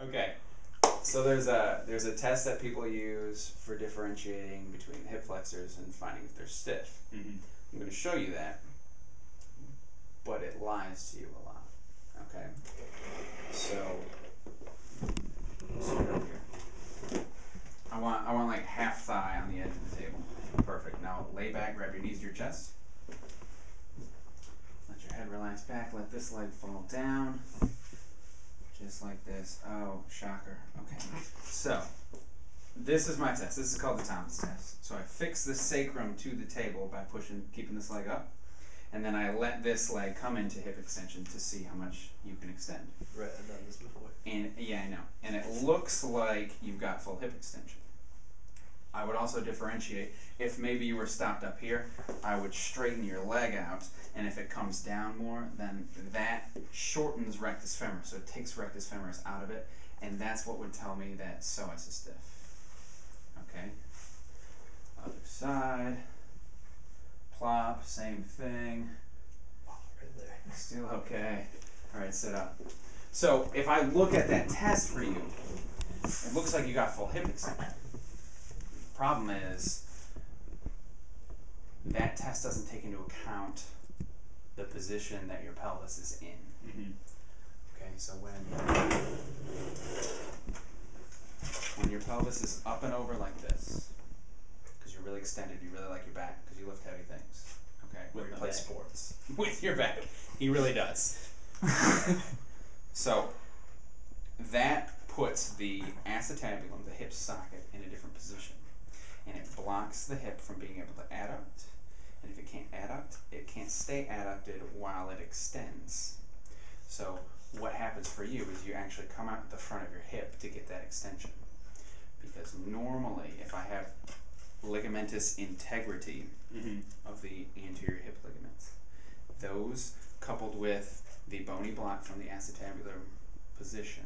Okay. So there's a test that people use for differentiating between hip flexors and finding if they're stiff. Mm-hmm. I'm going to show you that, but it lies to you a lot. Okay. So here. I want like half thigh on the edge of the table. Perfect. Now lay back, grab your knees to your chest. Let your head relax back. Let this leg fall down. Just like this. Oh, shocker. Okay. So, this is my test. This is called the Thomas test. So I fix the sacrum to the table by keeping this leg up. And then I let this leg come into hip extension to see how much you can extend. Right, I've done this before. And yeah, I know. And it looks like you've got full hip extension. I would also differentiate. If maybe you were stopped up here, I would straighten your leg out, and if it comes down more, then that shortens rectus femoris, so it takes rectus femoris out of it, and that's what would tell me that psoas is stiff. Okay? Other side. Plop, same thing. Oh, right there. Still okay. Alright, sit up. So, if I look at that test for you, it looks like you got full hip extension. Problem is that test doesn't take into account the position that your pelvis is in. Mm-hmm. Okay, so when your pelvis is up and over like this, because you're really extended, you really like your back because you lift heavy things. Okay, With you my play back. sports with your back. He really does. So that puts the acetabulum, the hip socket, in a different position. And it blocks the hip from being able to adduct. And if it can't adduct, it can't stay adducted while it extends. So what happens for you is you actually come out the front of your hip to get that extension. Because normally, if I have ligamentous integrity of the anterior hip ligaments, those coupled with the bony block from the acetabular position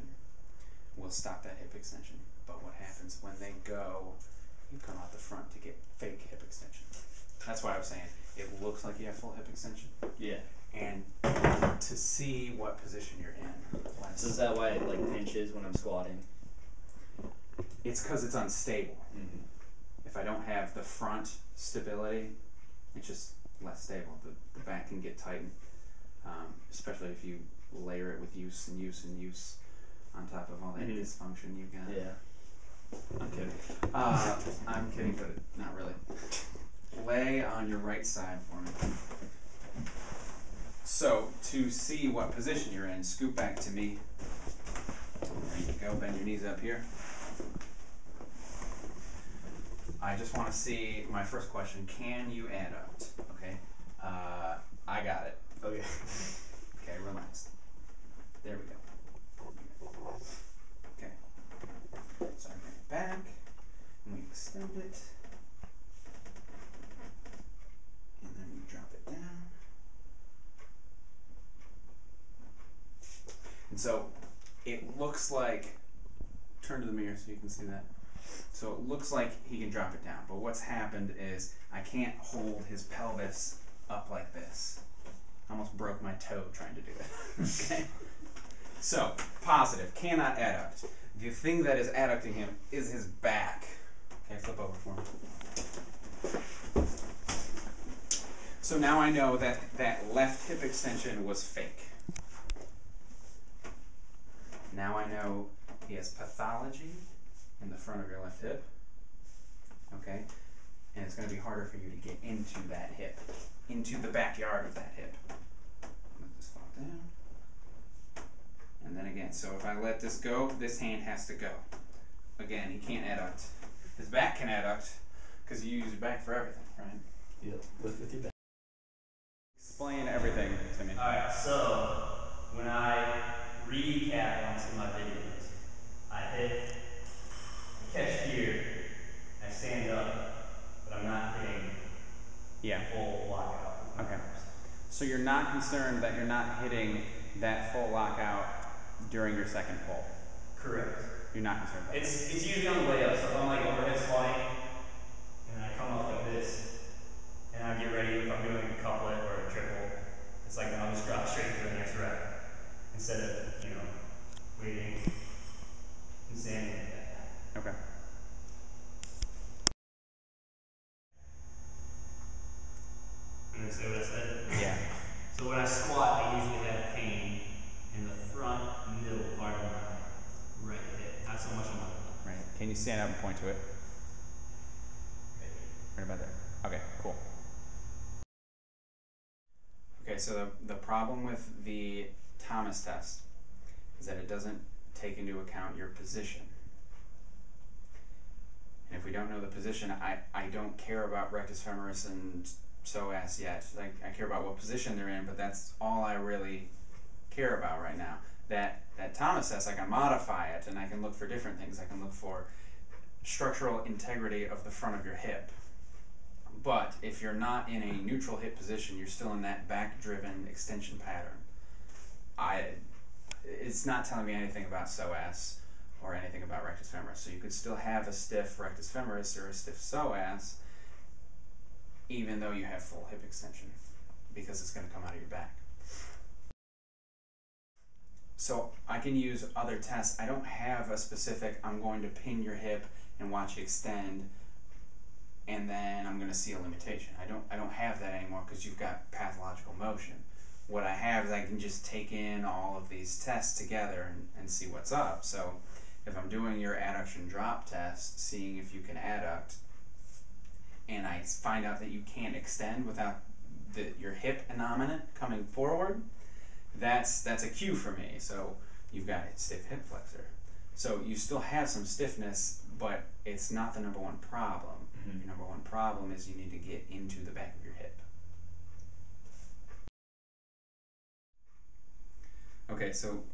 will stop that hip extension. But what happens when they go, you come out the front to get fake hip extension. That's why I was saying it looks like you have full hip extension. Yeah. And to see what position you're in. So is that why it like pinches when I'm squatting? It's because it's unstable. Mm-hmm. If I don't have the front stability, it's just less stable. The back can get tightened, especially if you layer it with use and use and use on top of all that dysfunction you got. Yeah. I'm kidding. I'm kidding, but not really. Lay on your right side for me. So, to see what position you're in, scoot back to me. There you go, bend your knees up here. I just want to see, my first question, can you adduct? Okay, I got it. Okay. Okay, relax. There we go. Okay. So I bring it back, and we extend it. And then we drop it down. And so it looks like, turn to the mirror so you can see that. So it looks like he can drop it down, but what's happened is I can't hold his pelvis up like this. I almost broke my toe trying to do it. Okay. So, positive, cannot adduct. The thing that is adducting him is his back. Okay, flip over for me. So now I know that that left hip extension was fake. Now I know he has pathology in the front of your left hip. Okay? And it's going to be harder for you to get into that hip, into the backyard of that hip. Let this fall down. And then again, so if I let this go, this hand has to go. Again, he can't adduct. His back can adduct because you use your back for everything, right? Yep. With your back. Explain everything to me. Alright, so when I recap on some of my videos, I catch here, I stand up, but I'm not hitting full lockout. Okay. So you're not concerned that you're not hitting that full lockout during your second pull? Correct. You're not concerned about It's usually on the way up, so if I'm like overhead squatting, and I come up like this, and I get ready, if I'm doing a couplet or a triple, it's like then I'll just drop straight to the next rep, instead of, waiting gonna say what I said? Yeah. So when I squat, I usually have pain in the front middle part of my right hip, not so much on my left. Right. Can you stand up and point to it? Right about there. Okay, cool. Okay, so the problem with the Thomas test is that it doesn't take into account your position. And if we don't know the position, I don't care about rectus femoris and psoas yet. I care about what position they're in, but that's all I really care about right now. That Thomas test, I can modify it, and I can look for different things. I can look for structural integrity of the front of your hip. But if you're not in a neutral hip position, you're still in that back-driven extension pattern. It's not telling me anything about psoas or anything about rectus femoris. So you could still have a stiff rectus femoris or a stiff psoas even though you have full hip extension, because it's going to come out of your back. So I can use other tests. I don't have a specific, I'm going to pin your hip and watch it extend, and then I'm going to see a limitation. I don't have that anymore because you've got pathological motion. What I have is I can just take in all of these tests together and see what's up. So if I'm doing your adduction drop test, seeing if you can adduct, and I find out that you can't extend without your hip innominate coming forward, that's a cue for me. So you've got a stiff hip flexor. So you still have some stiffness, but it's not the number one problem. Mm-hmm. Your number one problem is you need to get into the back of your hip. Okay, so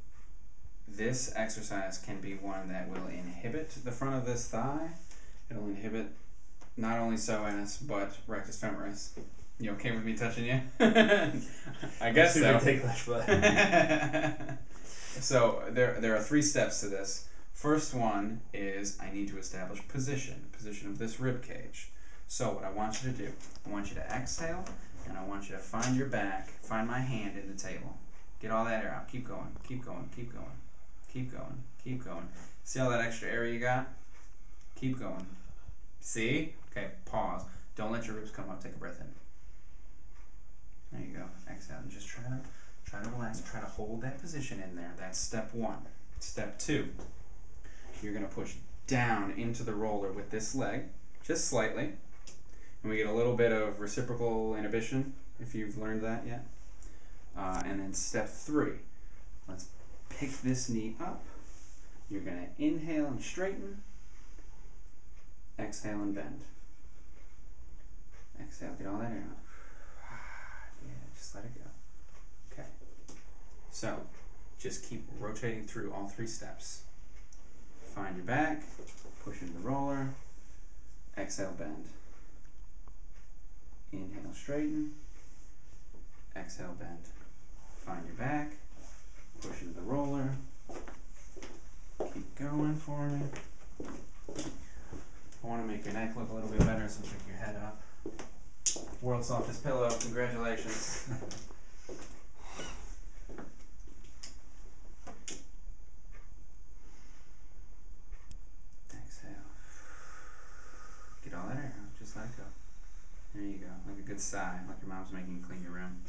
this exercise can be one that will inhibit the front of this thigh. It'll inhibit not only psoas, but rectus femoris. You okay with me touching you? I guess so. So there are 3 steps to this. First one is I need to establish position of this rib cage. So what I want you to do, I want you to exhale, and I want you to find your back, find my hand in the table. Get all that air out. Keep going, keep going, keep going, keep going, keep going. See all that extra air you got? Keep going. See? Okay, pause. Don't let your ribs come up. Take a breath in. There you go. Exhale and just try to relax. Try to hold that position in there. That's step 1. Step 2. You're going to push down into the roller with this leg, just slightly. And we get a little bit of reciprocal inhibition, if you've learned that yet. And then step 3. Let's pick this knee up. You're going to inhale and straighten. Exhale and bend. Exhale, get all that air out. Yeah, just let it go. Okay. So, just keep rotating through all 3 steps. Find your back, push into the roller, exhale, bend. Inhale, straighten, exhale, bend. Find your back, push into the roller, keep going for me. I want to make your neck look a little bit better, so pick your head up. World's softest pillow, congratulations. Exhale. Get all that air out, just let it go. There you go, like a good sigh, like your mom's making you clean your room.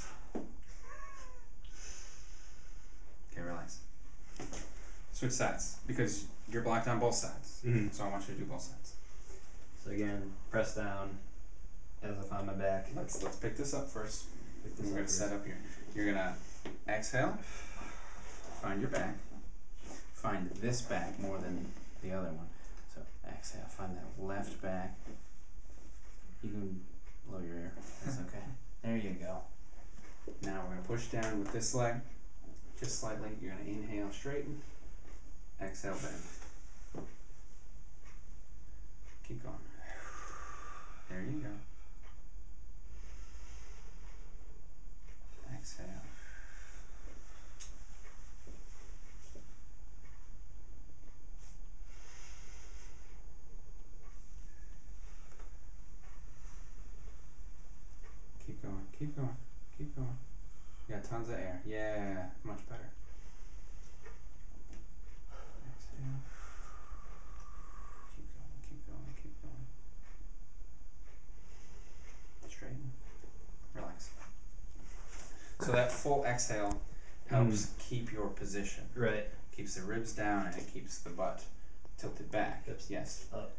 Okay, relax. Switch sides, because you're blocked on both sides. Mm-hmm. So I want you to do both sides. So again, press down as I find my back. Let's pick this up first. We're going to set up here. You're going to exhale, find your back, find this back more than the other one. So exhale, find that left back. You can blow your ear. That's okay. There you go. Now we're going to push down with this leg, just slightly. You're going to inhale, straighten, exhale, bend. Keep going. There you go. Exhale. Keep going, keep going, keep going. You got tons of air. Yeah, much better. Exhale. Keep going, keep going, keep going. Straighten. Relax. So that full exhale helps keep your position. Right. Keeps the ribs down and it keeps the butt tilted back. Hips Yes. up.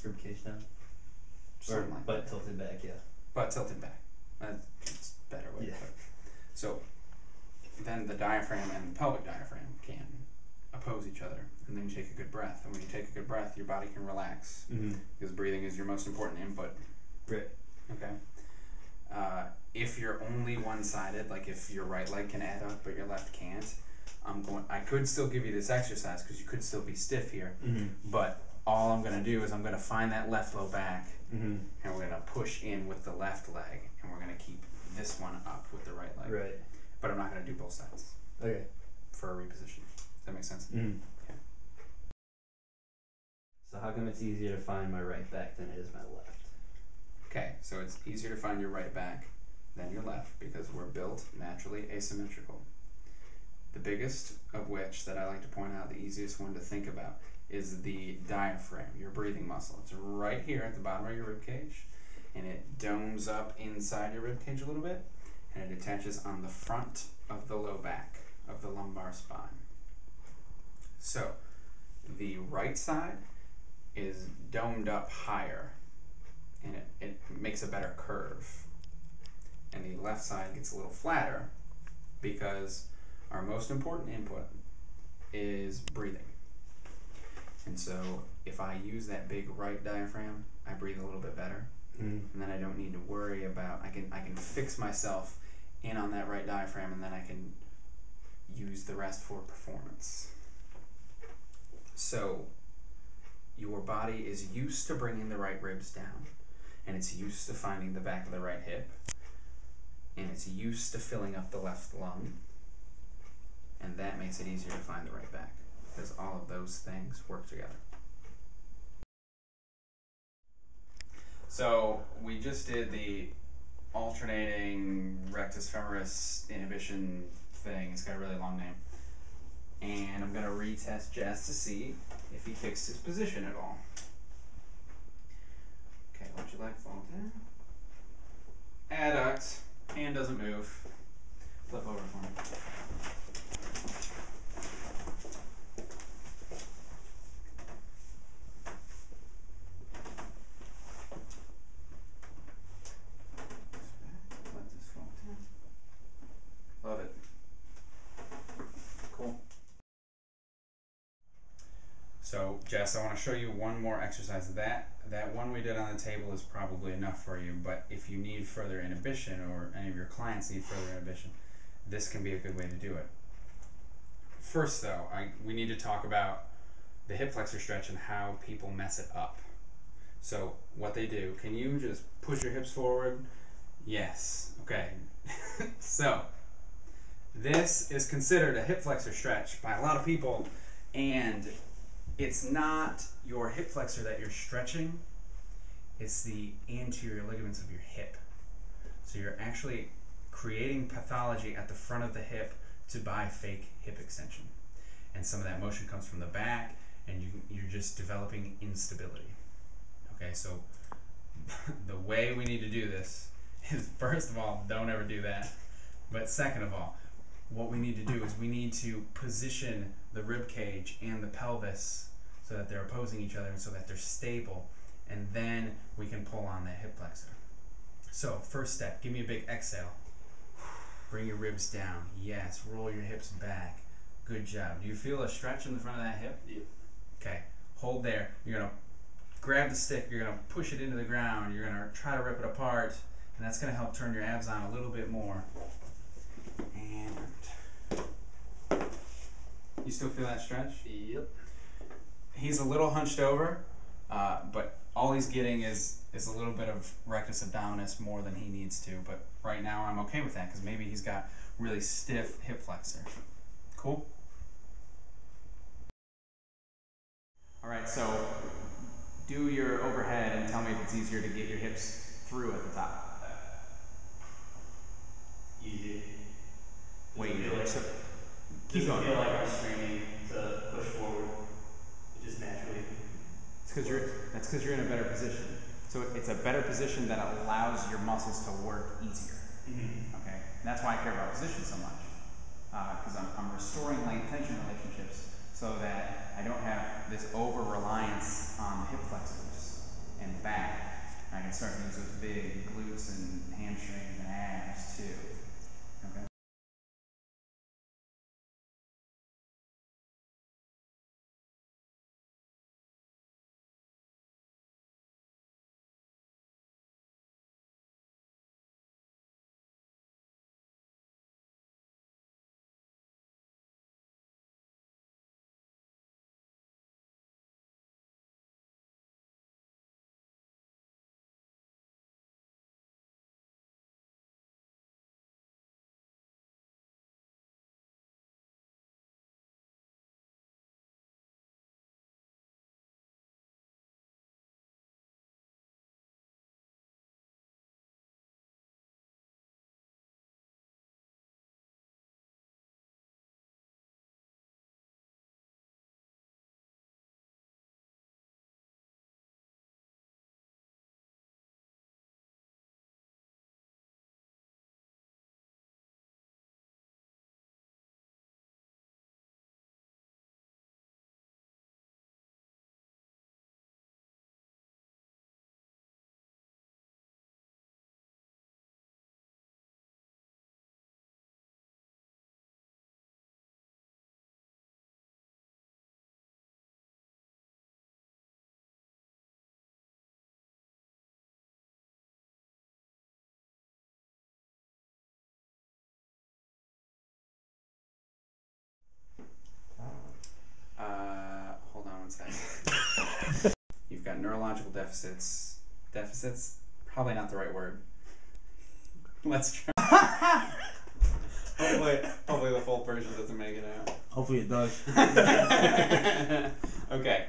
Rib cage down. Something like butt that. tilted back, yeah. Butt tilted back. That's a better way to put it. So then the diaphragm and the pelvic diaphragm can oppose each other, and then you take a good breath. And when you take a good breath, your body can relax, because breathing is your most important input. Right. Okay. If you're only one-sided, like if your right leg can adduct but your left can't, I could still give you this exercise because you could still be stiff here, but all I'm going to do is I'm going to find that left low back, and we're going to push in with the left leg, and we're going to keep this one up with the right leg. Right. But I'm not going to do both sides. Okay. For a reposition. Does that make sense? Okay. So how come it's easier to find my right back than it is my left? Okay, so it's easier to find your right back than your left because we're built naturally asymmetrical. The biggest of which that I like to point out, the easiest one to think about, is the diaphragm, your breathing muscle. It's right here at the bottom of your rib cage, and it domes up inside your rib cage a little bit, and it attaches on the front of the low back of the lumbar spine. So the right side is domed up higher, and it makes a better curve. And the left side gets a little flatter because our most important input is breathing. And so if I use that big right diaphragm, I breathe a little bit better. And then I don't need to worry about, I can fix myself in on that right diaphragm, and then I can use the rest for performance. So your body is used to bringing the right ribs down, and it's used to finding the back of the right hip, and it's used to filling up the left lung, and that makes it easier to find the right back because all of those things work together. So we just did the alternating rectus femoris inhibition thing. It's got a really long name. And I'm going to retest Jess to see if he fixed his position at all. Okay, let your leg fall down. Adduct. Hand doesn't move. Flip over for me. Let this fall down. Love it. Cool. So, Jess, I want to show you one more exercise. That one we did on the table is probably enough for you, but if you need further inhibition, or any of your clients need further inhibition, this can be a good way to do it. First, though, we need to talk about the hip flexor stretch and how people mess it up. So, what they do, can you just push your hips forward? Yes. Okay. So, this is considered a hip flexor stretch by a lot of people, and it's not your hip flexor that you're stretching, it's the anterior ligaments of your hip. So you're actually creating pathology at the front of the hip to buy fake hip extension. And some of that motion comes from the back, and you're just developing instability. Okay, so the way we need to do this is, first of all, don't ever do that. But second of all, what we need to do is we need to position the rib cage and the pelvis so that they're opposing each other and so that they're stable, and then we can pull on that hip flexor. So first step, give me a big exhale. Bring your ribs down. Yes, roll your hips back. Good job. Do you feel a stretch in the front of that hip? Yep. Okay, hold there. You're gonna grab the stick, you're gonna push it into the ground, you're gonna try to rip it apart, and that's gonna help turn your abs on a little bit more. And you still feel that stretch? Yep. He's a little hunched over, but all he's getting is a little bit of rectus abdominis more than he needs to. But right now I'm okay with that because maybe he's got really stiff hip flexor. Cool? All right, so do your overhead and tell me if it's easier to get your hips through at the top. Easy. Wait, Doesn't feel like I'm straining to push forward. It just naturally. That's because you're in a better position. So it's a better position that allows your muscles to work easier. Okay, that's why I care about position so much. Because I'm restoring length tension relationships so that I don't have this over-reliance on the hip flexors and the back. I can start to use those big glutes and hamstrings and abs too. Okay. Hold on one second. You've got neurological deficits. Deficits? Probably not the right word. Let's try. Hopefully the full version doesn't make it out. Hopefully it does. Okay.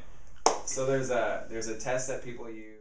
So there's a test that people use.